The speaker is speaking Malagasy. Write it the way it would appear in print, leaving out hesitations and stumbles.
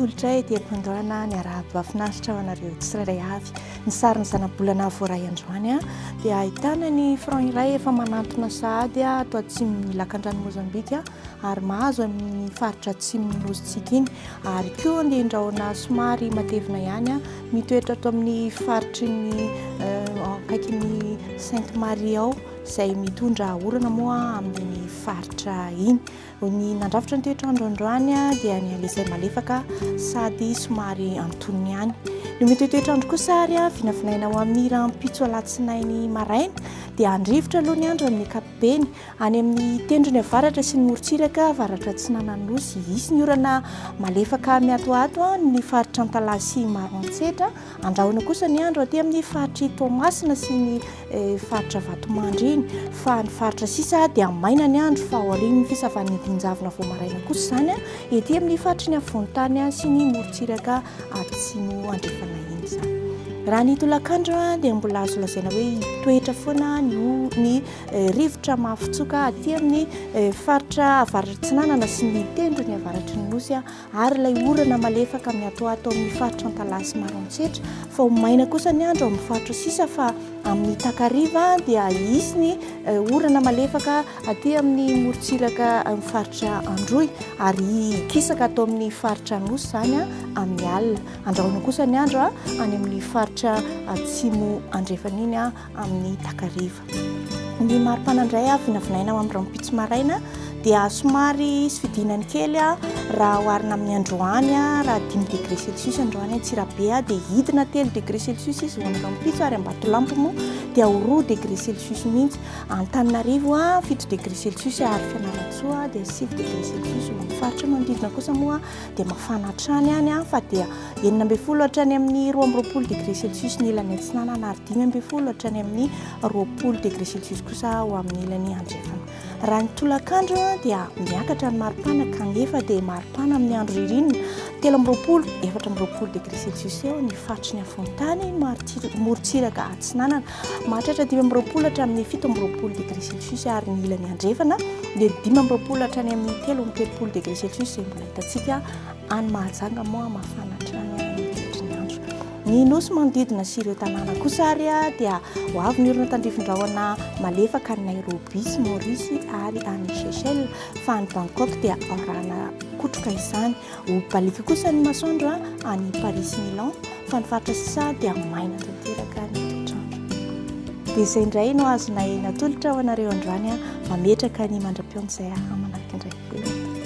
tolotra dia mpandoana ny arahaba finaritra ao anareo tsirairay avy ny sariny zanabolana voaray androany dia ahitana ny front iray efa manantona sahady atao atsimon'ny lakan-drano Mozambika ary mahazo amin'ny faritra atsimon'ny Mozitsika iny ary koa dia indraona somary matevina ihany mitoetra ato amin'ny faritry ny akaikin'ny Sainte Marie ao izay mitondra orana moa amin'ny faritra iny. Ny nandrafitra ny toetrandro androany dia ny alizay malefaka sady somary antonony ihany. Ny mitoetoetrandro kosa ary vinavinaina ao amin'ny rampitso alatsinainy maraina dia andrivotra aloha ny andro amin'ny ankapobeny any amin'ny tendrony avaratra sy ny morotsiraka avaratra Atsinanana Nosy isy ny orana malefaka miatoato ny faritra Antalasy Maroantsetra. Andrahoana kosa ny andro aty amin'ny faritry Toamasina sy ny faritra Vatomandry iny fa ny faritra sisa dia maina ny andro fa ao aorian'ny fisavan'ny dinjavina vao maraina kosa zany ety amin'ny faritry ny afovoan-tany sy ny morotsiraka atsimo andrefana iny zany. Raha ny tolakandro dia mbola azo lazaina hoe toetra foana ny rivotra mafitsoka aty amin'ny faritra avaratra Atsinanana sy ny tendrony avaratry ny Nosy ary ilay orana malefaka miatoato amin'ny faritra Antalasy Maroantsetra fa ho maina kosa ny andro amin'ny faritra sisa fa amin'ny Takariva dia isy ny orana malefaka aty amin'ny morotsiraka amin'ny faritra Androy ary kisaka atao amin'ny faritra Nosy zany amin'ny alina. Andrahoana kosa ny andro any amin'ny faritra atsimo andrefana iny amin'ny Takariva. Ny maripana indray vinavinaina ao amin'ny rampitso maraina dia somary sy fidinany kely raha oharina amin'ny androany raha 5 degré celsius androany Antsirabe dia hidina 3 degré celsius izy ho amin'ny rampitso ary Ambatolampy moa dia 2 degré celsius mihitsy. Antananarivo 7 degré celsius ary Fianarantsoa dia 7 degré celsius. Ny faritra manodidina kosa moa dia mafana hatrany any fa dia 9 hatrany amin'ny 12 degré celsius ny ilany Atsinanana ary 10 hatrany amin'ny 20 degré celsius kosa ho amin'ny ilany andrefana. Raha ny tolakandro dia miakatra ny maripana ka nefa dia maripana amin'ny andro ririnina 13-14 degré celsius eo ny faritry ny afovoan-tany morotsiraka Atsinanana. Mahatratra 12 hatramin'ny 17 degré celsius ary ny ilany andrefana dia 15 hatrany amin'ny 13 degré celsius izay mbola hitantsika any Mahajanga moa mafana hatrany ny andro. Ny Nosy manodidina sy ireo tanàna kosa ary dia ho avy ny orana tandrifin-drahona malefaka ny Nairobi sy Maurice ary any Seychelles fa ny Bangkok dia arahana kotroka izany. Ho balika kosa ny masoandro any Paris sy Milan fa ny faritra sisa dia maina tanteraka ny toetrandro. Dia izay indray no azonay natolotra ho anareo androany mametraka ny mandra-piaon'izay amanaraka indray.